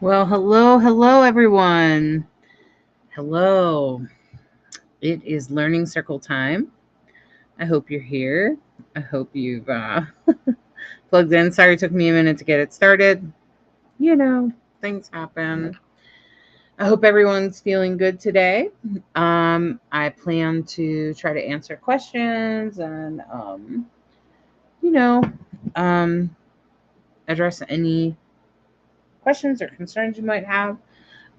Well, hello, everyone. Hello. It is Learning Circle time. I hope you're here. I hope you've plugged in. Sorry, it took me a minute to get it started. You know, things happen. I hope everyone's feeling good today. I plan to try to answer questions and, you know, um, address any questions or concerns you might have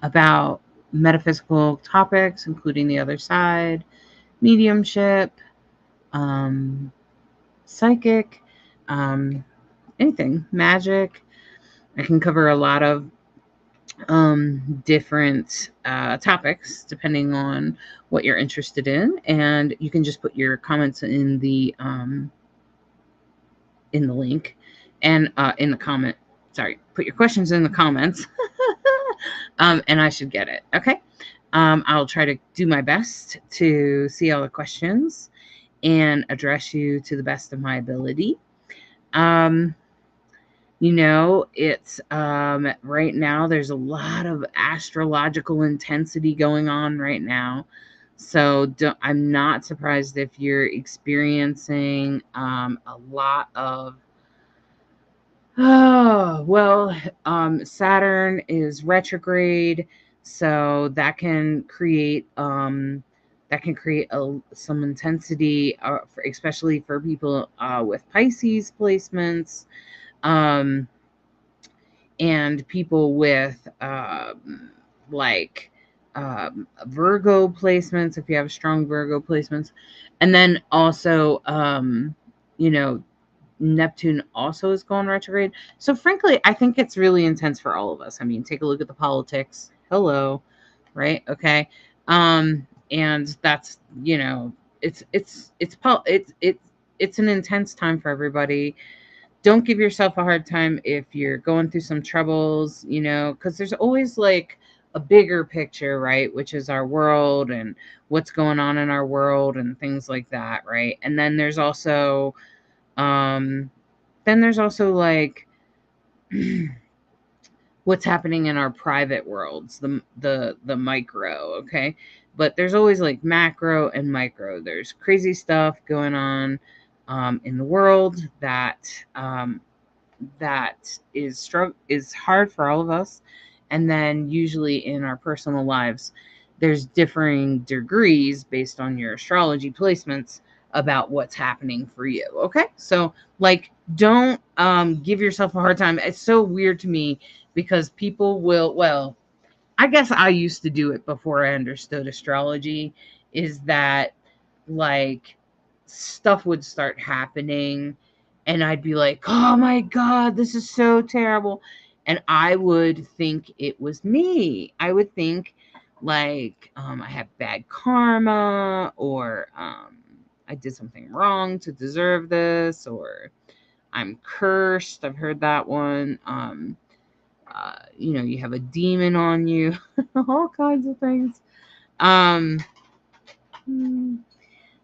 about metaphysical topics, including the other side, mediumship, um, psychic, um, anything, magic. I can cover a lot of different topics depending on what you're interested in, and you can just put your comments in the link and in the comment. Sorry, put your questions in the comments, and I should get it. Okay. I'll try to do my best to see all the questions and address you to the best of my ability. Um, it's right now there's a lot of astrological intensity going on right now. So I'm not surprised if you're experiencing a lot of Saturn is retrograde, so that can create some intensity, especially for people with Pisces placements, um, and people with like Virgo placements. If you have strong Virgo placements, and then also you know Neptune also is going retrograde. So frankly, I think it's really intense for all of us. I mean, take a look at the politics. Hello, right? Okay. And that's, it's an intense time for everybody. Don't give yourself a hard time if you're going through some troubles, because there's always like a bigger picture, right? Which is our world and what's going on in our world and things like that, right? And um there's also like what's happening in our private worlds, the micro, okay? But there's always like macro and micro. There's crazy stuff going on in the world that is hard for all of us. And then usually in our personal lives, there's differing degrees based on your astrology placements about what's happening for you. Okay. So like don't give yourself a hard time. It's so weird to me because people will, well, I guess I used to do it before I understood astrology, is that like stuff would start happening and I'd be like, "Oh my god, this is so terrible." And I would think it was me. I would think like I have bad karma, or I did something wrong to deserve this, or I'm cursed. I've heard that one. You have a demon on you, all kinds of things. Um, hmm,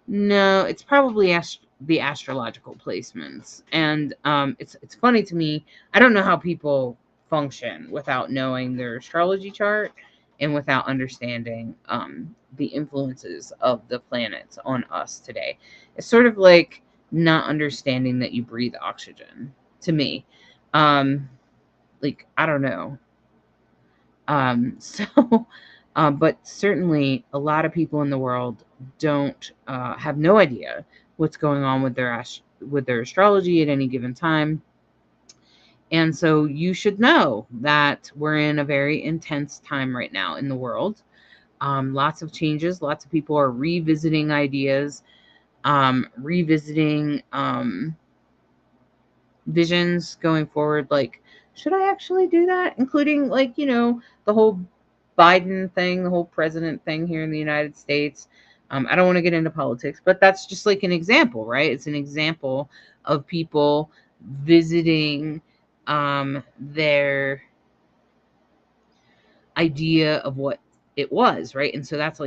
no, it's probably the astrological placements, and it's funny to me. I don't know how people function without knowing their astrology chart and without understanding the influences of the planets on us today. It's sort of like not understanding that you breathe oxygen to me. Um, like I don't know. So, but certainly a lot of people in the world don't have no idea what's going on with their astrology at any given time. And so you should know that we're in a very intense time right now in the world. Lots of changes. Lots of people are revisiting ideas, revisiting visions going forward. Like, should I actually do that? Including, like, the whole Biden thing, the whole president thing here in the United States. I don't want to get into politics, but that's just like an example, right? It's an example of people visiting their idea of what it was, right? And so that's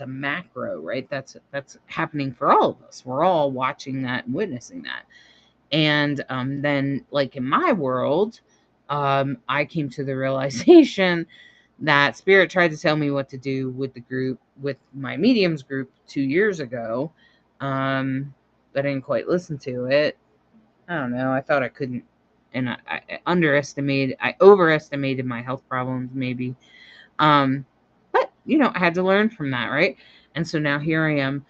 a macro, right? That's happening for all of us. We're all watching that and witnessing that. And then, like in my world, I came to the realization that spirit tried to tell me what to do with the group, with my mediums group 2 years ago. But I didn't quite listen to it. I don't know. I thought I couldn't, and I overestimated my health problems, maybe. But I had to learn from that, right? And so now here I am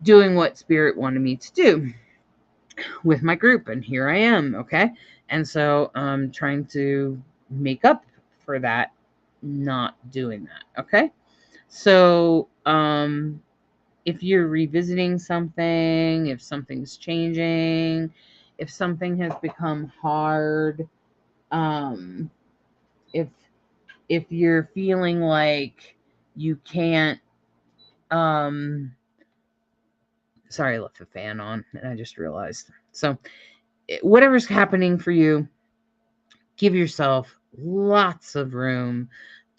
doing what spirit wanted me to do with my group, and here I am, okay? And so I'm trying to make up for that, not doing that, okay? So if you're revisiting something, if something's changing, if something has become hard, um if you're feeling like you can't, sorry, I left the fan on and I just realized. So whatever's happening for you, give yourself lots of room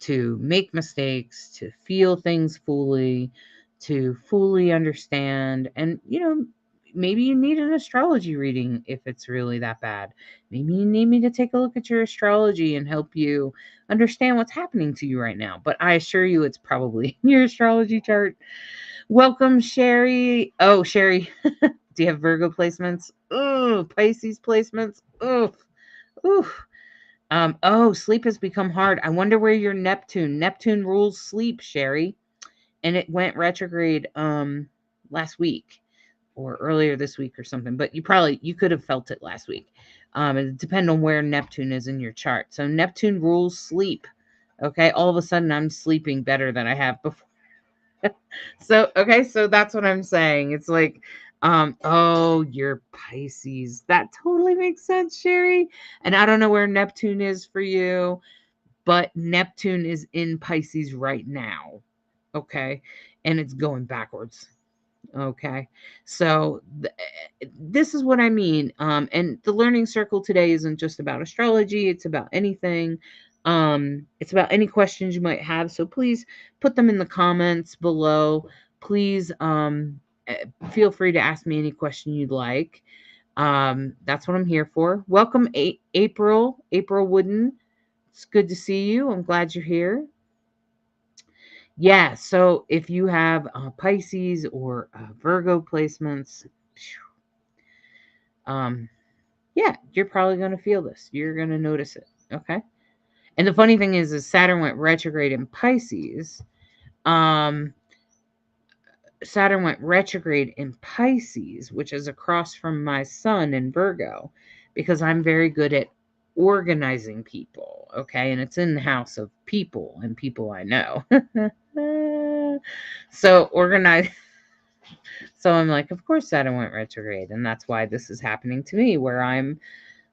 to make mistakes, to feel things fully, to fully understand. And, maybe you need an astrology reading if it's really that bad. Maybe you need me to take a look at your astrology and help you understand what's happening to you right now. But I assure you, it's probably in your astrology chart. Welcome, Sherry. Oh, Sherry, do you have Virgo placements? Oh, Pisces placements. Oh, ooh. Sleep has become hard. I wonder where your Neptune rules sleep, Sherry. And it went retrograde last week or earlier this week or something. But you could have felt it last week. It depends on where Neptune is in your chart. So Neptune rules sleep. Okay, all of a sudden I'm sleeping better than I have before. So that's what I'm saying. It's like, oh, you're Pisces. That totally makes sense, Sherry. And I don't know where Neptune is for you, but Neptune is in Pisces right now. Okay. And it's going backwards. Okay. So this is what I mean. And the learning circle today isn't just about astrology, it's about anything. It's about any questions you might have. So please put them in the comments below. Please feel free to ask me any question you'd like. That's what I'm here for. Welcome, April Wooden. It's good to see you. I'm glad you're here. Yeah, so if you have Pisces or Virgo placements, yeah, you're probably going to feel this. You're going to notice it, okay? And the funny thing is Saturn went retrograde in Pisces. Saturn went retrograde in Pisces, which is across from my sun in Virgo, because I'm very good at organizing people, okay? And it's in the house of people and people I know. So organize. So I'm like, of course Saturn went retrograde, and that's why this is happening to me, where I'm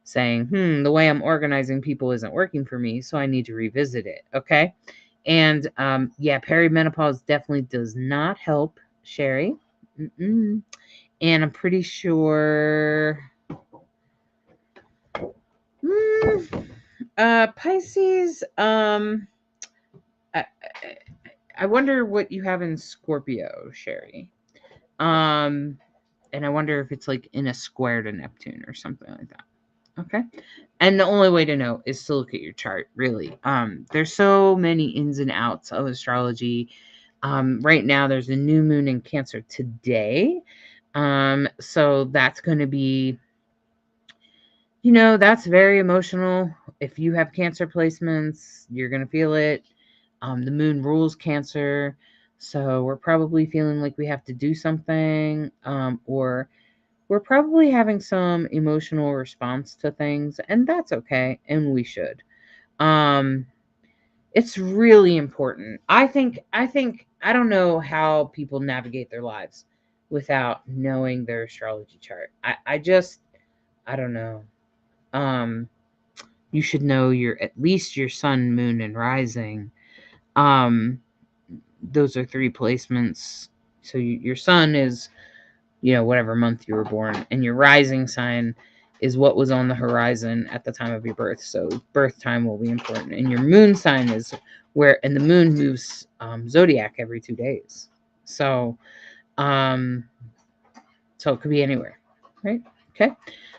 saying, the way I'm organizing people isn't working for me, so I need to revisit it, okay? And yeah, perimenopause definitely does not help, Sherry. And I'm pretty sure Pisces, I wonder what you have in Scorpio, Sherry. And I wonder if it's like in a square to Neptune or something like that. Okay. And the only way to know is to look at your chart, really. There's so many ins and outs of astrology. Right now there's a new moon in Cancer today. So that's going to be, that's very emotional. If you have Cancer placements, you're going to feel it. The moon rules Cancer. So we're probably feeling like we have to do something, or we're probably having some emotional response to things, and that's okay, and we should. It's really important. I think I don't know how people navigate their lives without knowing their astrology chart. I don't know. You should know at least your sun, moon, and rising. Those are 3 placements. So your sun is, whatever month you were born, and your rising sign is what was on the horizon at the time of your birth. So birth time will be important. And your moon sign is and the moon moves zodiac every 2 days. So it could be anywhere, right? Okay.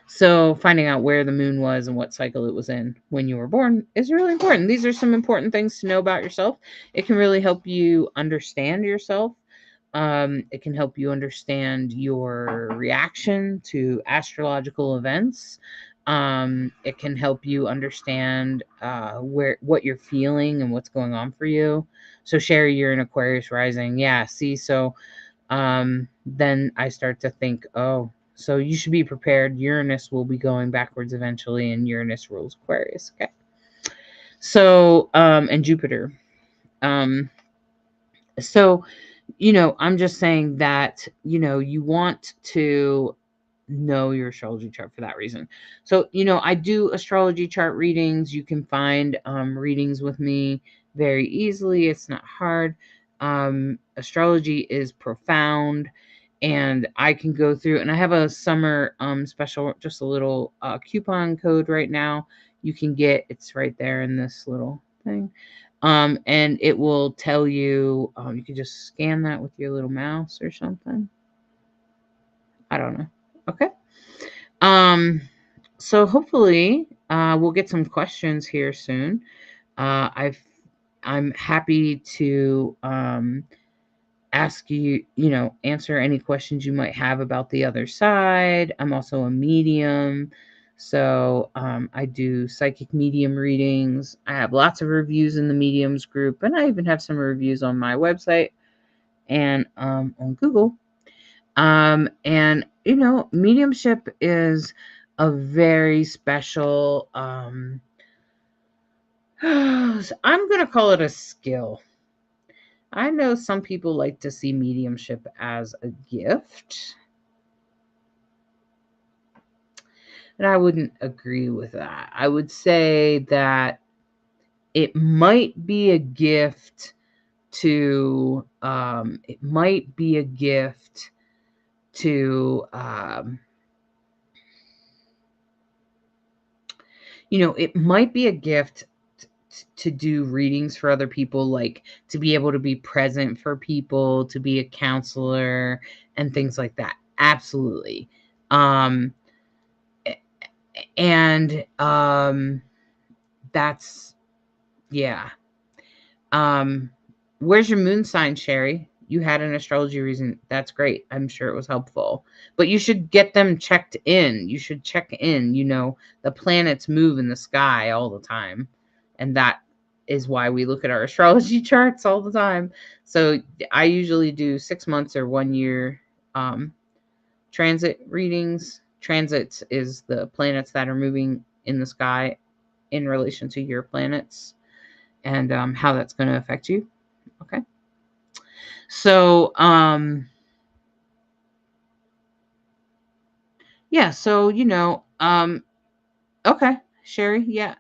So finding out where the moon was and what cycle it was in when you were born is really important. These are some important things to know about yourself. It can really help you understand yourself. It can help you understand your reaction to astrological events. It can help you understand what you're feeling and what's going on for you. So Sherry, you're an Aquarius rising. Yeah, see, so then I start to think, oh, so you should be prepared. Uranus will be going backwards eventually, and Uranus rules Aquarius. Okay. So, and Jupiter. Um, so, I'm just saying that, you want to know your astrology chart for that reason. So, I do astrology chart readings. You can find readings with me very easily. It's not hard. Astrology is profound, and I can go through, and I have a summer special, just a little coupon code right now. You can get, it's right there in this little thing. And it will tell you, you can just scan that with your little mouse or something. I don't know. Okay. So hopefully, we'll get some questions here soon. I'm happy to ask you, answer any questions you might have about the other side. I'm also a medium. So I do psychic medium readings. I have lots of reviews in the mediums group, and I even have some reviews on my website and on Google. And mediumship is a very special, I'm going to call it a skill. I know some people like to see mediumship as a gift, and I wouldn't agree with that. I would say that it might be a gift to, it might be a gift to, it might be a gift to do readings for other people, like to be able to be present for people, to be a counselor and things like that. Absolutely. And that's, yeah. Where's your moon sign, Sherry? You had an astrology reason. That's great. I'm sure it was helpful. But you should get them checked in. You should check in. The planets move in the sky all the time. And that is why we look at our astrology charts all the time. So I usually do 6 months or 1 year transit readings. Transits is the planets that are moving in the sky in relation to your planets and how that's going to affect you. Okay. So, yeah, so, okay, Sherry, yeah.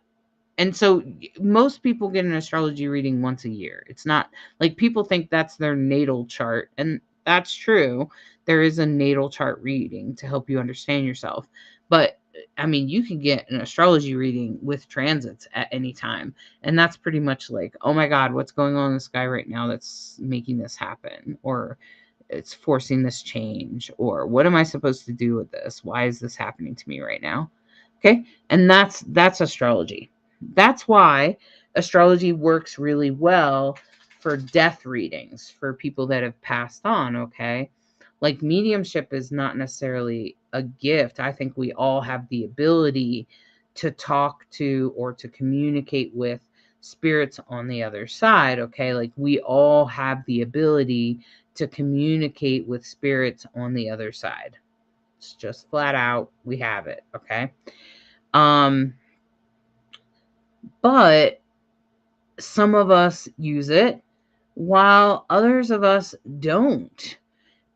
And so most people get an astrology reading once a year. It's not like people think that's their natal chart, and that's true. There is a natal chart reading to help you understand yourself. But I mean, you can get an astrology reading with transits at any time. And that's pretty much like, oh my God, what's going on in the sky right now that's making this happen? Or it's forcing this change, or what am I supposed to do with this? Why is this happening to me right now? Okay. And that's astrology. That's why astrology works really well for death readings for people that have passed on. Okay. Like mediumship is not necessarily a gift. I think we all have the ability to talk to or to communicate with spirits on the other side. Okay. Like we all have the ability to communicate with spirits on the other side. It's just flat out, we have it. Okay. But some of us use it while others of us don't.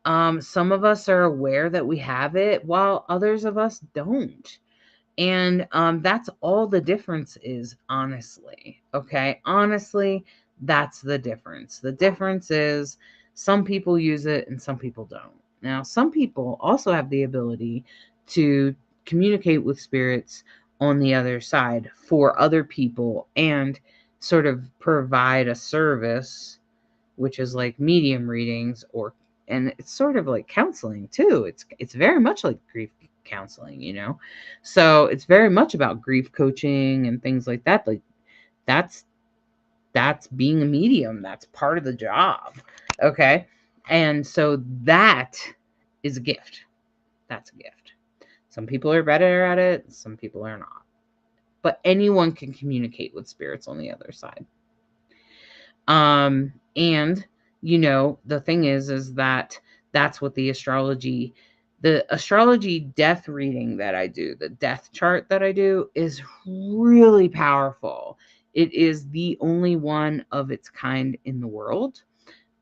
Some of us are aware that we have it while others of us don't. And that's all the difference is, honestly. Okay. Honestly, that's the difference. The difference is some people use it and some people don't. Now, some people also have the ability to communicate with spirits on the other side for other people and sort of provide a service, which is like medium readings, and it's sort of like counseling too. It's very much like grief counseling, So it's very much about grief coaching and things like that. Like that's being a medium. That's part of the job. Okay. And so that is a gift. That's a gift. Some people are better at it, some people are not. But anyone can communicate with spirits on the other side. And the thing is that that's what the astrology death reading that I do, the death chart that I do, is really powerful. It is the only one of its kind in the world.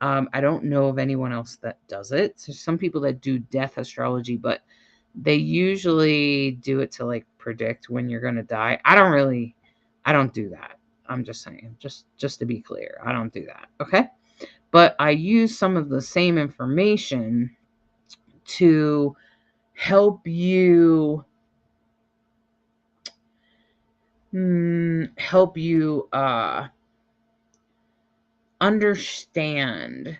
I don't know of anyone else that does it. So some people that do death astrology, but they usually do it to like predict when you're going to die. I don't do that. I'm just saying, just to be clear, I don't do that. Okay. But I use some of the same information to help you understand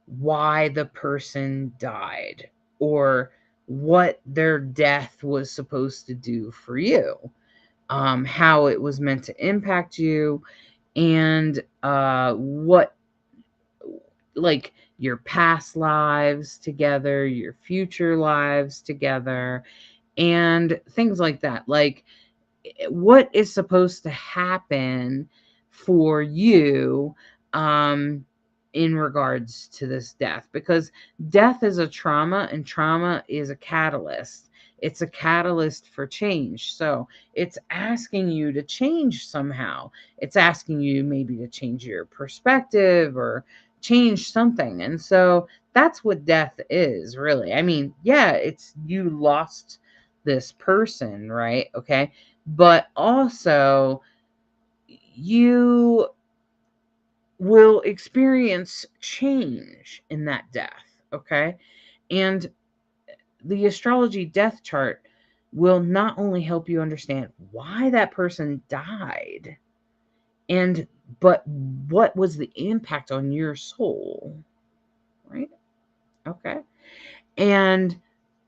why the person died or what their death was supposed to do for you, how it was meant to impact you, and what, like, your past lives together, your future lives together, and things like that. Like, what is supposed to happen for you in regards to this death, because death is a trauma and trauma is a catalyst. It's a catalyst for change. So it's asking you to change somehow. It's asking you maybe to change your perspective or change something. And so that's what death is, really. I mean, yeah, it's you lost this person, right? Okay. But also, you will experience change in that death. Okay. And the astrology death chart will not only help you understand why that person died, but what was the impact on your soul, right? Okay. And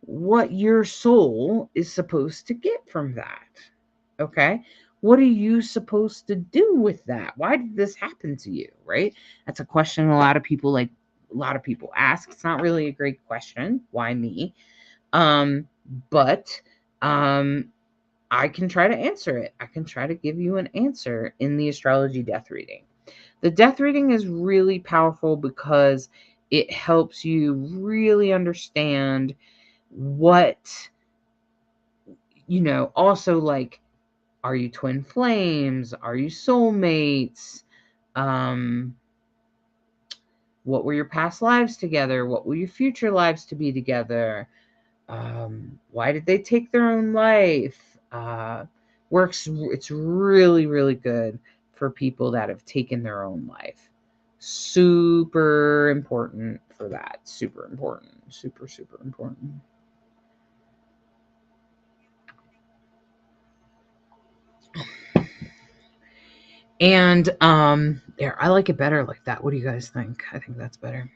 what your soul is supposed to get from that. Okay. What are you supposed to do with that? Why did this happen to you? Right. That's a question a lot of people ask. It's not really a great question. Why me? But I can try to answer it. I can try to give you an answer in the astrology death reading. The death reading is really powerful because it helps you really understand what, also, like, are you twin flames? Are you soulmates? Um, what were your past lives together? What will your future lives to be together? Why did they take their own life? It's really, really good for people that have taken their own life. Super important for that. Super important. Super, super important. And there, I like it better like that. What do you guys think? I think that's better.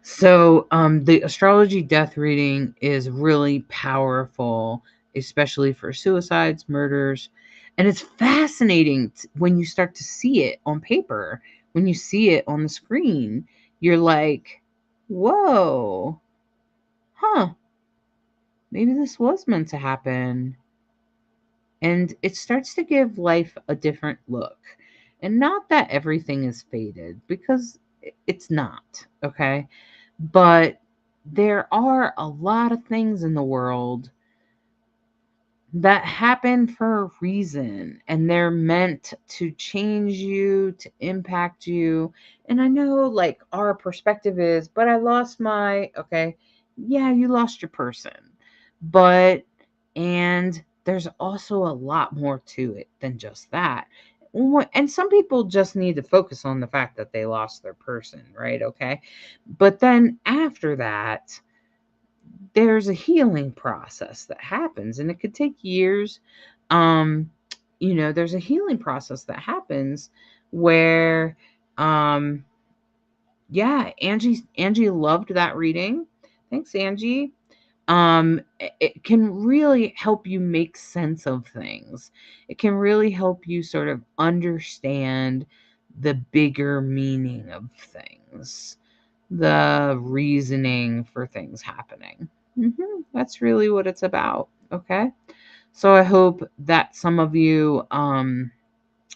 So the astrology death reading is really powerful, especially for suicides, murders. And it's fascinating when you start to see it on paper. When you see it on the screen, you're like, whoa, huh, maybe this was meant to happen. And it starts to give life a different look. And not that everything is faded, because it's not, okay? But there are a lot of things in the world that happen for a reason, and they're meant to change you, to impact you. And I know, like, our perspective is, but I lost okay, yeah, you lost your person. But, and there's also a lot more to it than just that. And some people just need to focus on the fact that they lost their person, right? Okay. But then after that, there's a healing process that happens, and it could take years. There's a healing process that happens where, yeah, Angie loved that reading. Thanks, Angie. it can really help you make sense of things. It can really help you sort of understand the bigger meaning of things, the reasoning for things happening. That's really what it's about. Okay. So I hope that some of you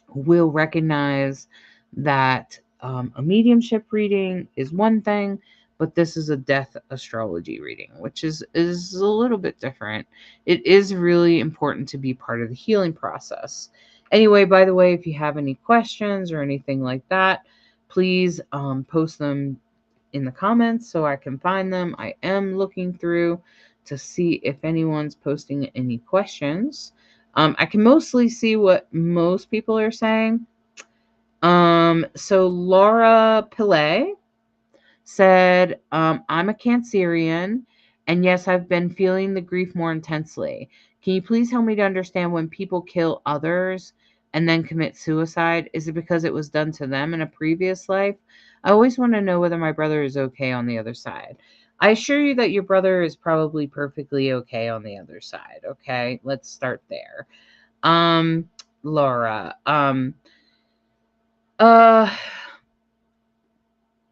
will recognize that a mediumship reading is one thing, but this is a death astrology reading, which is a little bit different. It is really important to be part of the healing process. Anyway, by the way, if you have any questions or anything like that, please post them in the comments so I can find them. I am looking through to see if anyone's posting any questions. I can mostly see what most people are saying. So Laura Pillay said, I'm a Cancerian, and yes, I've been feeling the grief more intensely. Can you please help me to understand when people kill others and then commit suicide? Is it because it was done to them in a previous life? I always want to know whether my brother is okay on the other side. I assure you that your brother is probably perfectly okay on the other side. Okay, let's start there. Laura, uh,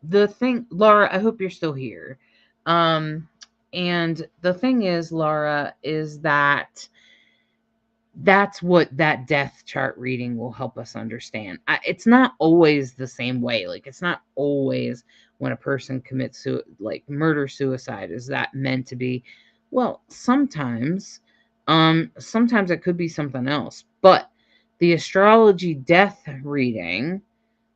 the thing, Laura, I hope you're still here. Um, and the thing is, Laura, is that that's what that death chart reading will help us understand. It's not always the same way. Like, it's not always when a person commits like murder suicide is that meant to be. Well, sometimes it could be something else. But the astrology death reading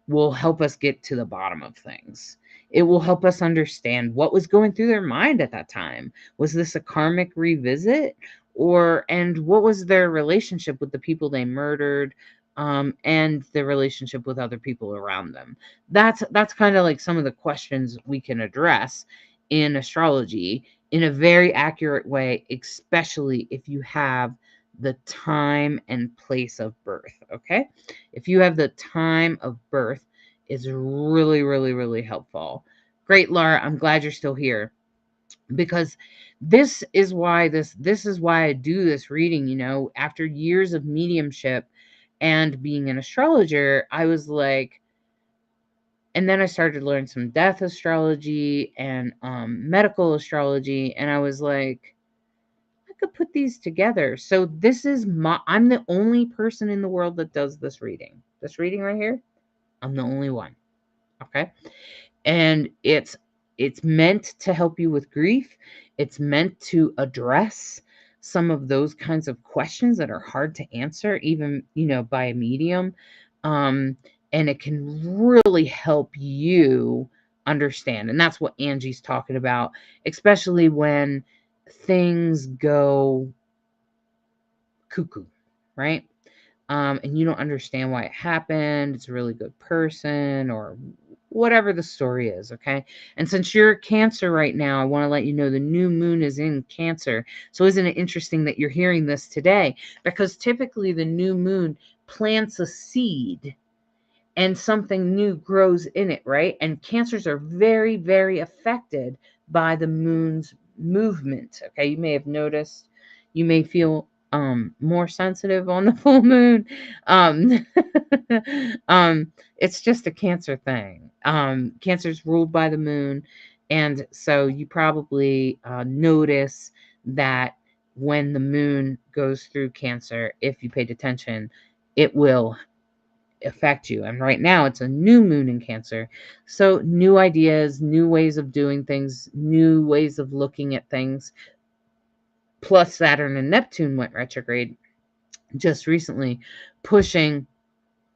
will help us get to the bottom of things. It will help us understand what was going through their mind at that time. Was this a karmic revisit? And what was their relationship with the people they murdered, and their relationship with other people around them? That's kind of like some of the questions we can address in astrology in a very accurate way, especially if you have the time and place of birth. Okay, if you have the time of birth, is really, really, really helpful. Great, Laura. I'm glad you're still here, because this is why I do this reading. After years of mediumship and being an astrologer, I was like, and then I started to learn some death astrology and medical astrology, and I was like, I could put these together. So I'm the only person in the world that does this reading. This reading right here, I'm the only one. Okay. And it's meant to help you with grief. It's meant to address some of those kinds of questions that are hard to answer, even by a medium. And it can really help you understand, and that's what Angie's talking about, especially when things go cuckoo, right? And you don't understand why it happened. It's a really good person, or whatever the story is. Okay. And since you're Cancer right now, I want to let you know the new moon is in Cancer. So isn't it interesting that you're hearing this today? Because typically the new moon plants a seed and something new grows in it, right? And Cancers are very, very affected by the moon's movement. Okay. You may have noticed, you may feel more sensitive on the full moon. um it's just a Cancer thing. Cancer's ruled by the moon, and so you probably notice that when the moon goes through Cancer, if you paid attention, it will affect you. And right now it's a new moon in Cancer. So new ideas, new ways of doing things, new ways of looking at things. Plus Saturn and Neptune went retrograde just recently, pushing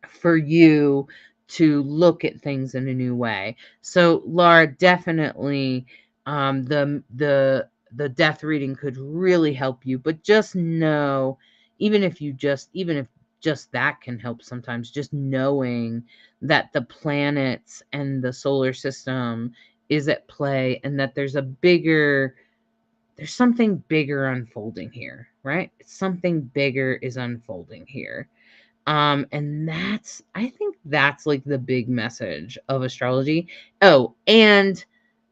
for you to look at things in a new way. So Laura, definitely the death reading could really help you, but just know, even if just that can help sometimes, just knowing that the planets and the solar system is at play, and that there's something bigger unfolding here, right? Something bigger is unfolding here. And I think that's like the big message of astrology. Oh, and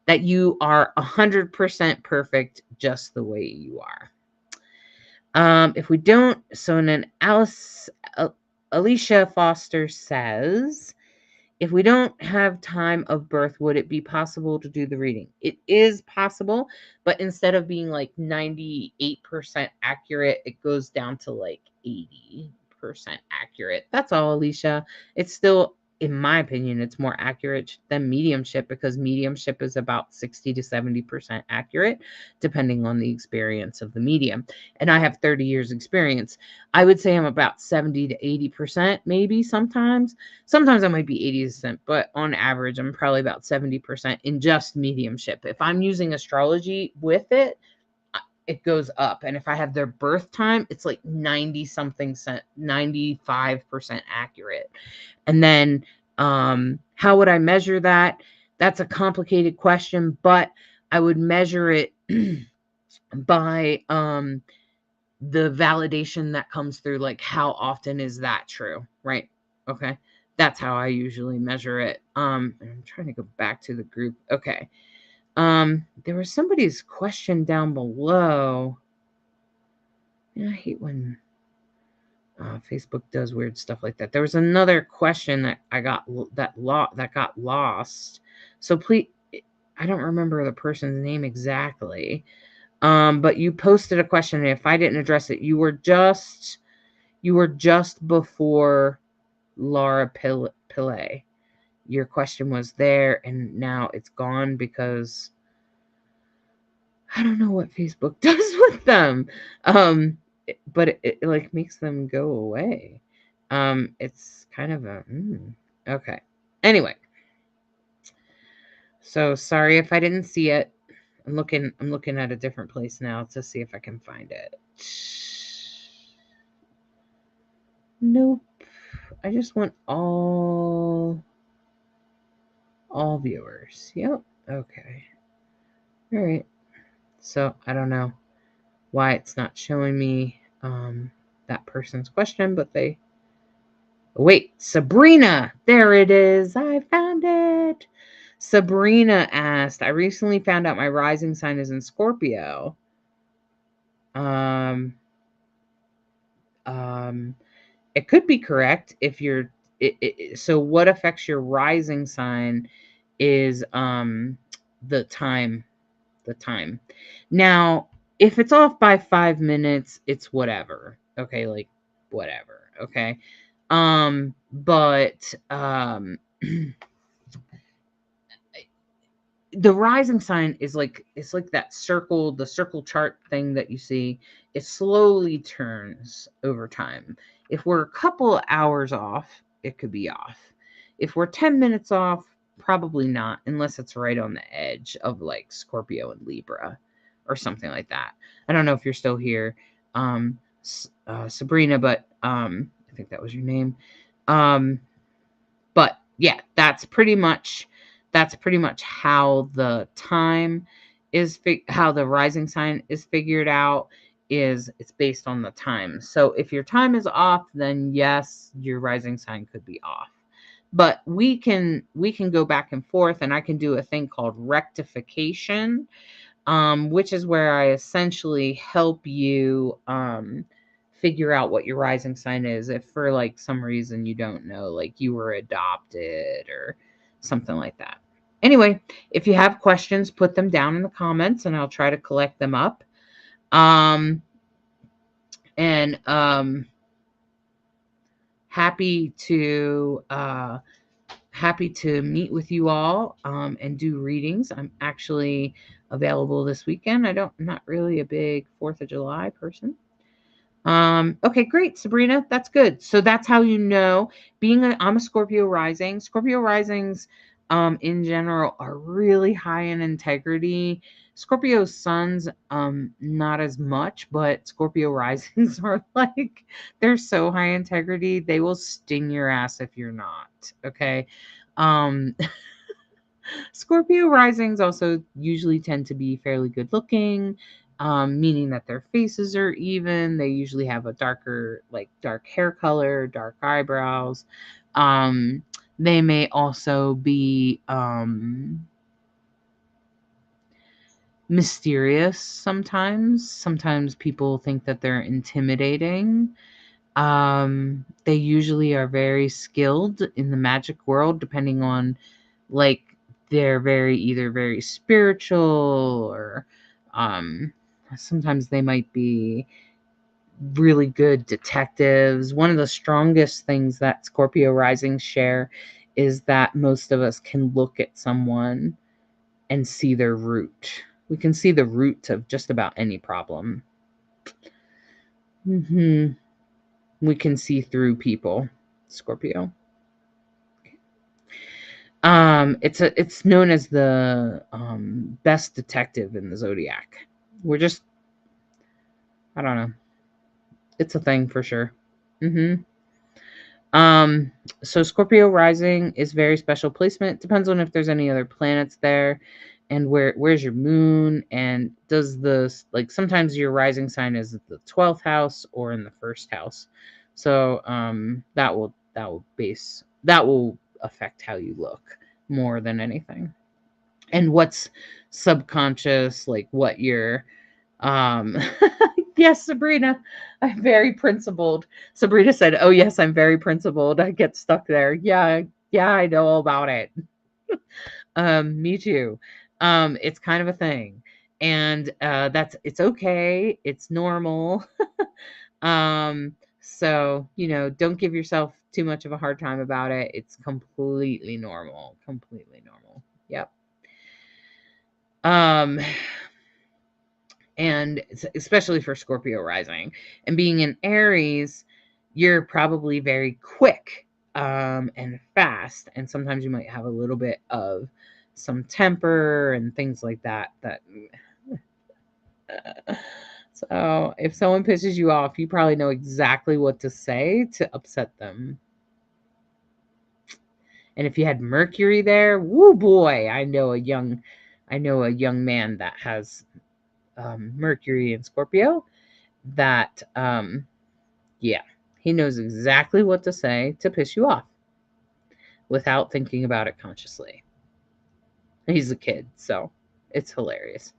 that you are 100% perfect just the way you are. If we don't, so then Alicia Foster says, if we don't have time of birth, would it be possible to do the reading? It is possible, but instead of being like 98% accurate, it goes down to like 80% accurate. That's all, Alicia. It's still, in my opinion, it's more accurate than mediumship, because mediumship is about 60 to 70% accurate, depending on the experience of the medium. And I have 30 years experience. I would say I'm about 70 to 80%, maybe sometimes. Sometimes I might be 80%, but on average, I'm probably about 70% in just mediumship. If I'm using astrology with it, it goes up. And if I have their birth time, it's like 90 something, 95% accurate. And then how would I measure that? That's a complicated question, but I would measure it by the validation that comes through, like how often is that true, right? Okay. That's how I usually measure it. I'm trying to go back to the group. Okay. There was somebody's question down below. Yeah, I hate when Facebook does weird stuff like that. There was another question that I got that got lost. So please, I don't remember the person's name exactly. But you posted a question, and if I didn't address it, you were just before Laura Pillay. Your question was there, and now it's gone because I don't know what Facebook does with them. But it like makes them go away. It's kind of a okay. Anyway, so sorry if I didn't see it. I'm looking at a different place now to see if I can find it. Nope. I just want all viewers. Yep. Okay. All right. So I don't know why it's not showing me that person's question, but they wait, Sabrina. There it is. I found it. Sabrina asked, I recently found out my rising sign is in Scorpio. It could be correct if you're so what affects your rising sign is the time. Now, if it's off by 5 minutes, it's whatever. Okay, like whatever. Okay. But the rising sign is like, it's like that circle, the circle chart thing that you see. It slowly turns over time. If we're a couple of hours off, it could be off. If we're 10 minutes off, probably not, unless it's right on the edge of like Scorpio and Libra or something like that. I don't know if you're still here, Sabrina, but I think that was your name. But yeah, that's pretty much how the time is how the rising sign is figured out. Is it's based on the time. So if your time is off, then yes, your rising sign could be off. But we can go back and forth, and I can do a thing called rectification, which is where I essentially help you figure out what your rising sign is. If for like some reason you don't know, like you were adopted or something like that. Anyway, if you have questions, put them down in the comments and I'll try to collect them up. And happy to meet with you all and do readings. I'm actually available this weekend. I'm not really a big 4th of July person. Okay, great, Sabrina. That's good. So that's how you know. I'm a Scorpio rising. Scorpio risings in general are really high in integrity. Scorpio suns not as much, but Scorpio risings are like, they're so high integrity, they will sting your ass if you're not. Okay. Scorpio risings also usually tend to be fairly good looking, meaning that their faces are even. They usually have a dark hair color, dark eyebrows. They may also be mysterious sometimes. Sometimes people think that they're intimidating. They usually are very skilled in the magic world, depending on, like, they're either very spiritual, or sometimes they might be really good detectives. One of the strongest things that Scorpio rising share is that most of us can look at someone and see their root. We can see the root of just about any problem. We can see through people, Scorpio. It's known as the best detective in the zodiac. We're just, I don't know. It's a thing for sure. Um, so Scorpio rising is very special placement. Depends on if there's any other planets there, and where's your moon, and does the, like, sometimes your rising sign is the 12th house or in the first house. So that will affect how you look more than anything. And what's subconscious, like what you're yes, Sabrina, I'm very principled. Sabrina said, "Oh yes, I'm very principled. I get stuck there." Yeah, yeah, I know all about it. Me too. It's kind of a thing. And it's okay. It's normal. So, don't give yourself too much of a hard time about it. It's completely normal. Completely normal. Yep. Um and especially for Scorpio rising, and being in Aries, you're probably very quick and fast, and sometimes you might have a little bit of some temper and things like that. So if someone pisses you off, you probably know exactly what to say to upset them. And if you had Mercury there, woo boy, I know a young man that has Mercury in Scorpio, that yeah, he knows exactly what to say to piss you off without thinking about it consciously. He's a kid, so it's hilarious.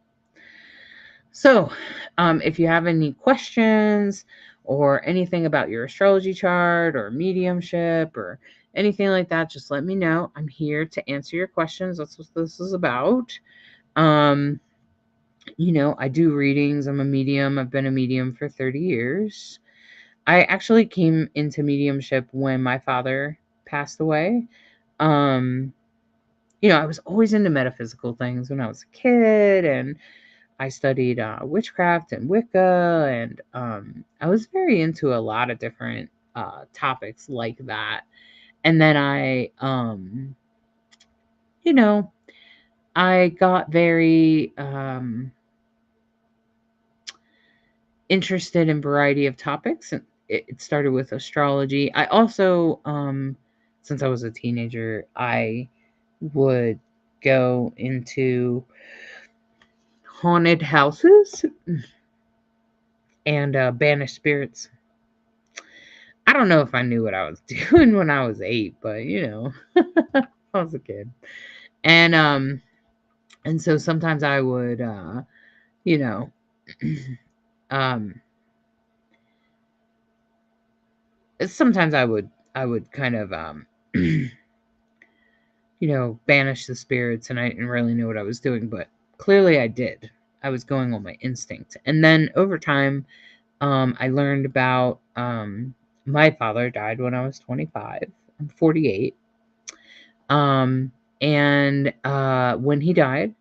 So if you have any questions or anything about your astrology chart or mediumship or anything like that, just let me know. I'm here to answer your questions. That's what this is about. I do readings. I'm a medium. I've been a medium for 30 years. I actually came into mediumship when my father passed away. I was always into metaphysical things when I was a kid, and I studied witchcraft and Wicca, and I was very into a lot of different topics like that. And then I got very interested in variety of topics, and it started with astrology. I also, since I was a teenager, I would go into haunted houses and banish spirits. I don't know if I knew what I was doing when I was 8, but I was a kid. And so sometimes I would you know um sometimes I would kind of banish the spirits, and I didn't really know what I was doing, but clearly I did. I was going on my instinct. And then over time, I learned about my father died when I was 25. I'm 48. And when he died,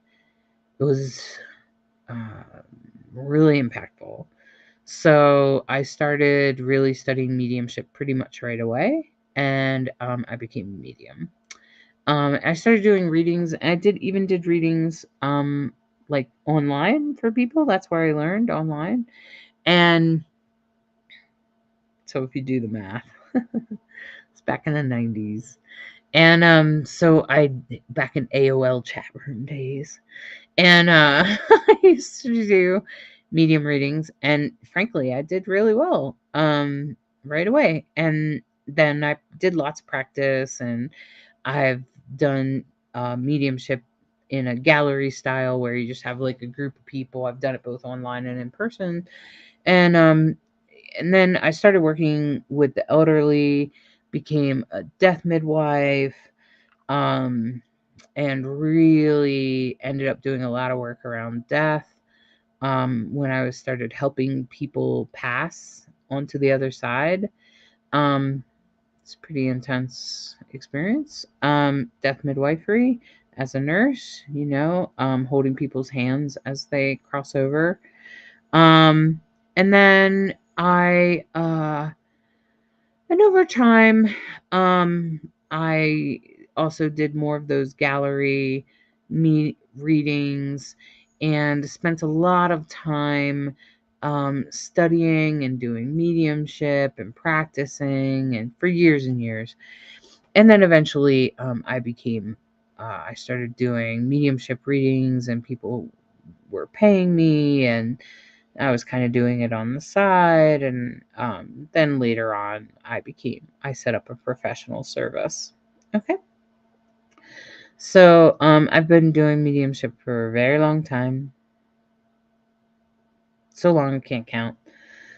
it was really impactful. So I started really studying mediumship pretty much right away, and I became a medium. I started doing readings, and I did readings like online for people. That's where I learned, online. And so if you do the math, it's back in the 90s. And so back in AOL chat room days. And I used to do medium readings, and frankly, I did really well right away. And then I did lots of practice, and I've done mediumship in a gallery style where you just have like a group of people. I've done it both online and in person. And then I started working with the elderly, became a death midwife, um, and really ended up doing a lot of work around death. When I was started helping people pass onto the other side. Um, it's a pretty intense experience. Death midwifery as a nurse, holding people's hands as they cross over. Um, and then and over time, I also did more of those gallery readings and spent a lot of time studying and doing mediumship and practicing, and for years and years. And then eventually, I started doing mediumship readings, and people were paying me, and I was kind of doing it on the side. And then later on, I set up a professional service. Okay. So I've been doing mediumship for a very long time. So long I can't count.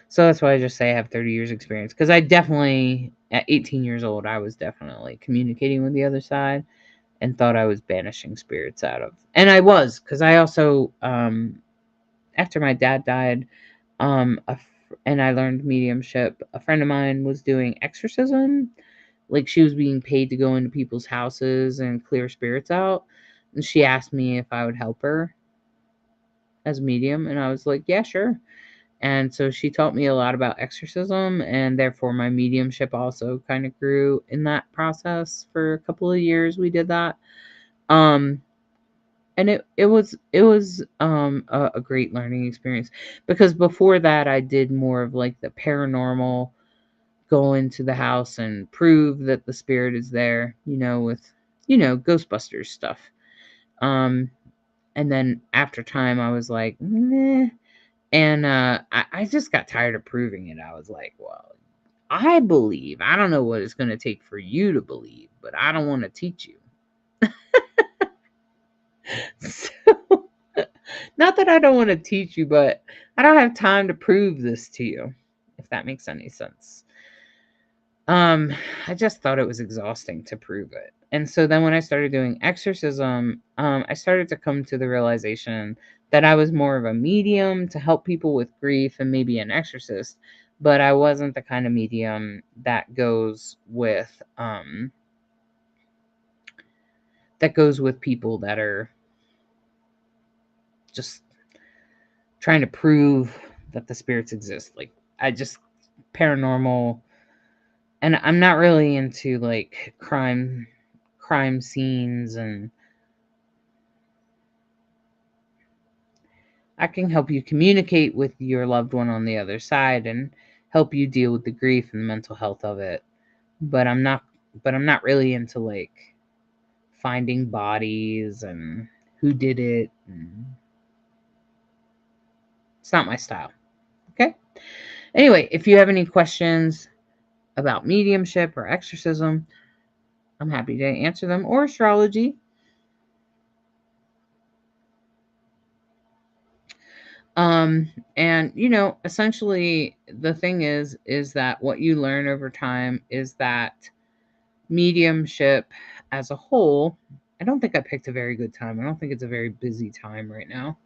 So that's why I just say I have 30 years experience. Because I definitely, at 18 years old, I was definitely communicating with the other side and thought I was banishing spirits out of. And I was, because I also, after my dad died, and I learned mediumship, a friend of mine was doing exorcism. Like, she was being paid to go into people's houses and clear spirits out. And she asked me if I would help her as a medium. And I was like, yeah, sure. And so she taught me a lot about exorcism, and therefore my mediumship also kind of grew in that process. For a couple of years we did that. Um and it was a great learning experience, because before that I did more of like the paranormal, go into the house and prove that the spirit is there, with Ghostbusters stuff. Um and then after time I was like, nah. And I just got tired of proving it. I was like, well, I believe. I don't know what it's going to take for you to believe, but I don't want to teach you. So, not that I don't want to teach you, but I don't have time to prove this to you, if that makes any sense. Um, I just thought it was exhausting to prove it. And so then when I started doing exorcism, I started to come to the realization that I was more of a medium to help people with grief and maybe an exorcist, but I wasn't the kind of medium that goes with people that are just trying to prove that the spirits exist. Like, I just paranormal, and I'm not really into like crime scenes, and I can help you communicate with your loved one on the other side and help you deal with the grief and the mental health of it. But I'm not really into like finding bodies and who did it. And it's not my style. Okay? Anyway, if you have any questions about mediumship or exorcism, I'm happy to answer them, or astrology. And essentially the thing is that what you learn over time is that mediumship as a whole, I don't think I picked a very good time. I don't think it's a very busy time right now.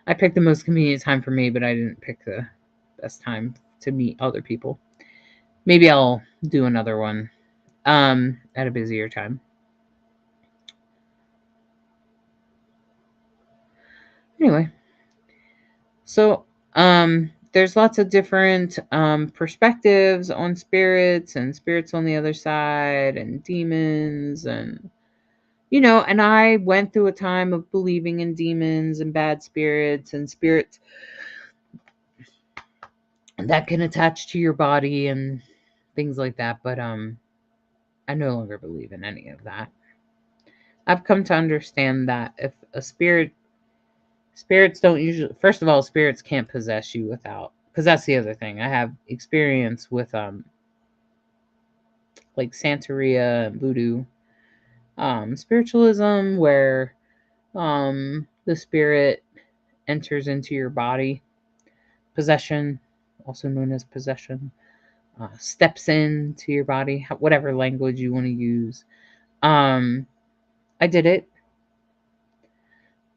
I picked the most convenient time for me, but I didn't pick the best time to meet other people. Maybe I'll do another one at a busier time. Anyway, so there's lots of different perspectives on spirits, and spirits on the other side, and demons, and I went through a time of believing in demons and bad spirits and spirits that can attach to your body and things like that. But I no longer believe in any of that. I've come to understand that if a spirits don't usually, first of all, spirits can't possess you without, because that's the other thing. I have experience with like Santeria and voodoo, spiritualism, where the spirit enters into your body. Possession, also known as possession, steps into your body, whatever language you want to use. I did it.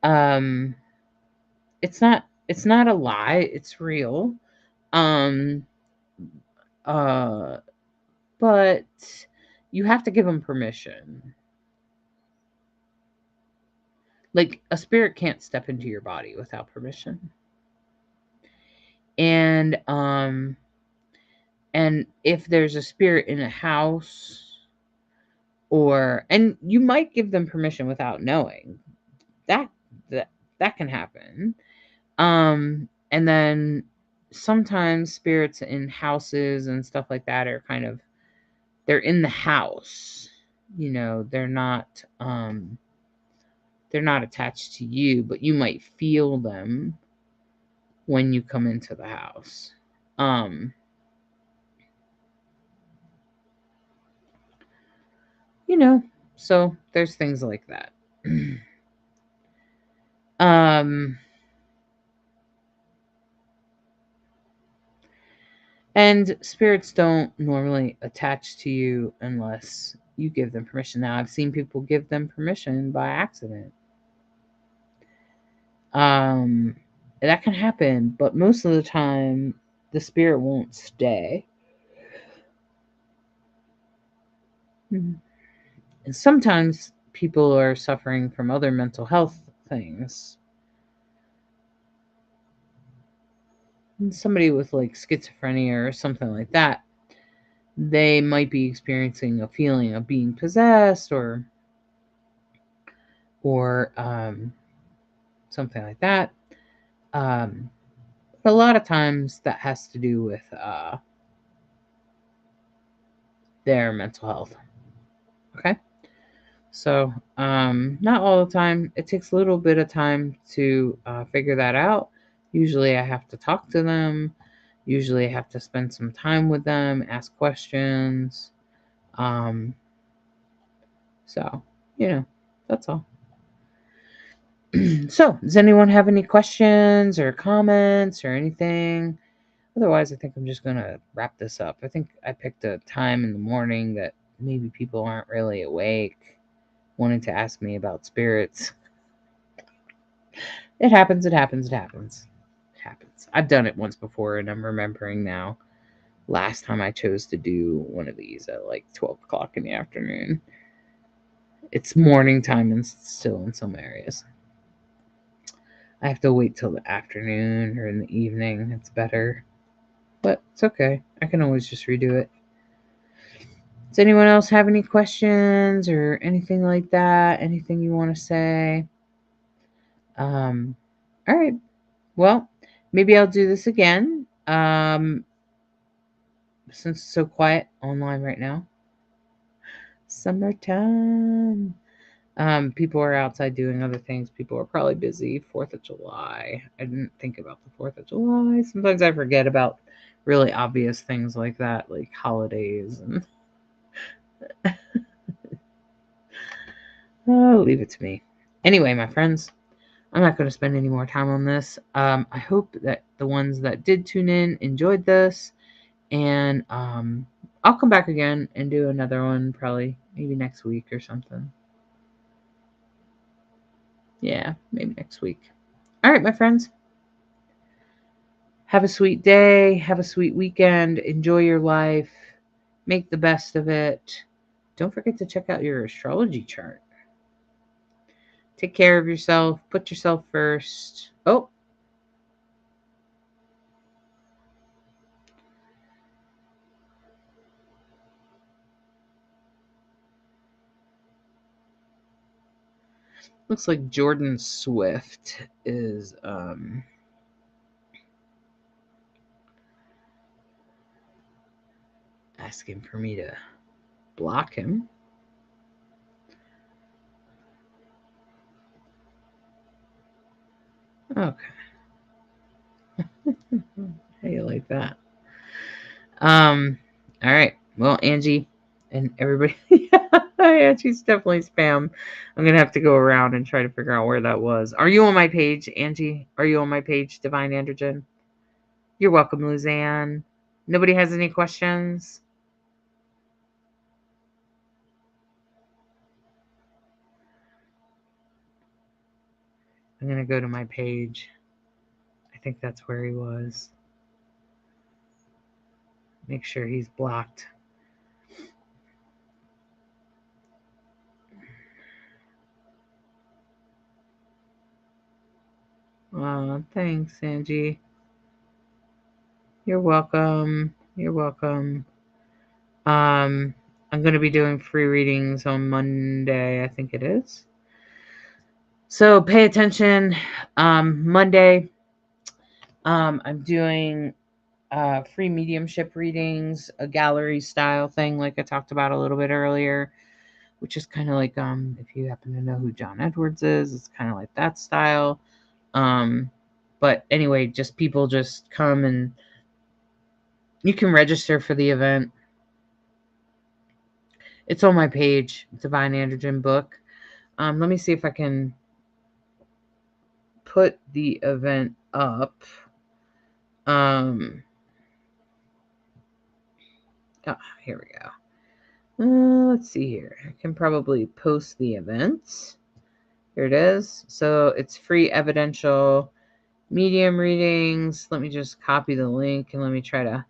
Um, it's not a lie. It's real. Um, uh, but you have to give them permission. Like, a spirit can't step into your body without permission. And and if there's a spirit in a house, and you might give them permission without knowing. That that that can happen. And then sometimes spirits in houses and stuff like that are they're in the house. They're not attached to you, but you might feel them when you come into the house. Um, you know, so there's things like that. um, and spirits don't normally attach to you unless you give them permission. Now, I've seen people give them permission by accident. Um, that can happen, but most of the time, the spirit won't stay. And sometimes people are suffering from other mental health things. And somebody with like schizophrenia or something like that, they might be experiencing a feeling of being possessed or something like that. But a lot of times that has to do with their mental health. Okay. So, not all the time. It takes a little bit of time to figure that out. Usually, I have to talk to them. Usually, I have to spend some time with them, ask questions. Um, so, that's all. So, does anyone have any questions or comments or anything? Otherwise, I think I'm just going to wrap this up. I think I picked a time in the morning that maybe people aren't really awake, wanting to ask me about spirits. It happens, it happens, it happens. It happens. I've done it once before, and I'm remembering now. Last time I chose to do one of these at like 12 o'clock in the afternoon. It's morning time and still in some areas. I have to wait till the afternoon or in the evening. It's better. But it's okay. I can always just redo it. Does anyone else have any questions or anything like that? Anything you want to say? All right. Well, maybe I'll do this again. Since it's so quiet online right now. Summertime. People are outside doing other things. People are probably busy. 4th of July. I didn't think about the 4th of July. Sometimes I forget about really obvious things like that, like holidays and oh, leave it to me. Anyway, my friends, I'm not going to spend any more time on this. I hope that the ones that did tune in enjoyed this. And I'll come back again and do another one probably maybe next week or something. Yeah, maybe next week. All right, my friends. Have a sweet day. Have a sweet weekend. Enjoy your life. Make the best of it. Don't forget to check out your astrology chart. Take care of yourself. Put yourself first. Oh, looks like Jordan Swift is asking for me to block him. Okay. How do you like that? All right. Well, Angie and everybody Angie's definitely spam. I'm gonna have to go around and try to figure out where that was. Are you on my page, Angie? Are you on my page, Divine Androgen? You're welcome, Luzanne. Nobody has any questions? I'm gonna go to my page. I think that's where he was. Make sure he's blocked. Thanks, Angie. You're welcome. You're welcome. I'm going to be doing free readings on Monday, I think it is. So pay attention. Monday, I'm doing free mediumship readings, a gallery style thing, like I talked about a little bit earlier, which is kind of like if you happen to know who John Edwards is, it's kind of like that style. But anyway, just people just come and you can register for the event. It's on my page, Divine Androgen Book. Let me see if I can put the event up. Here we go. Let's see here. I can probably post the event. Here it is. So it's free evidential medium readings. Let me just copy the link and let me try to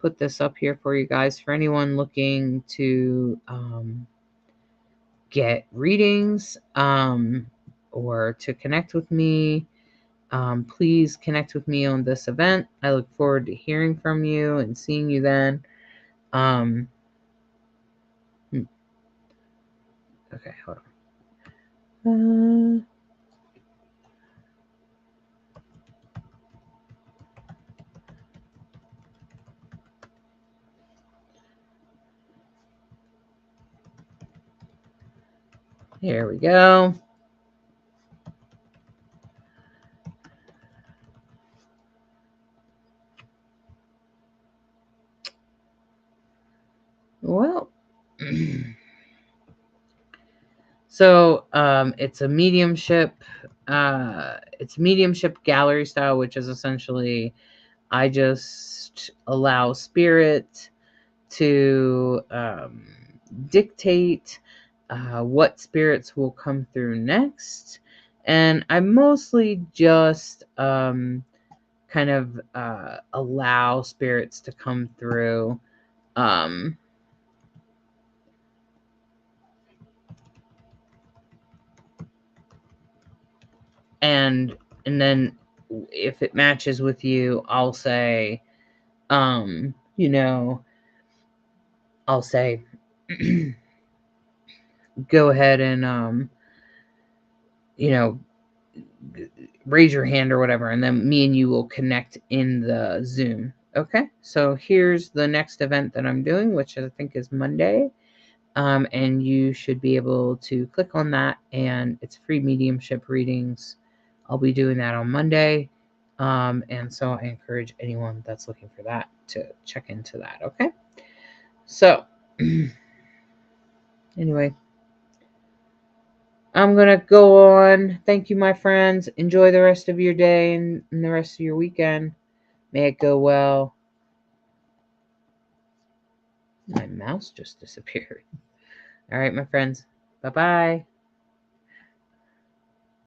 put this up here for you guys. For anyone looking to get readings or to connect with me, please connect with me on this event. I look forward to hearing from you and seeing you then. Okay, hold on. Here we go. Well, so it's a mediumship. It's mediumship gallery style, which is essentially I just allow spirit to dictate what spirits will come through next, and I mostly just kind of allow spirits to come through. And then if it matches with you, I'll say, I'll say, go ahead and, raise your hand or whatever, and then me and you will connect in the Zoom. Okay, so here's the next event that I'm doing, which I think is Monday. And you should be able to click on that, and it's free mediumship readings. I'll be doing that on Monday. And so I encourage anyone that's looking for that to check into that. Okay. So anyway, I'm going to go on. Thank you, my friends. Enjoy the rest of your day and the rest of your weekend. May it go well. My mouse just disappeared. All right, my friends. Bye-bye.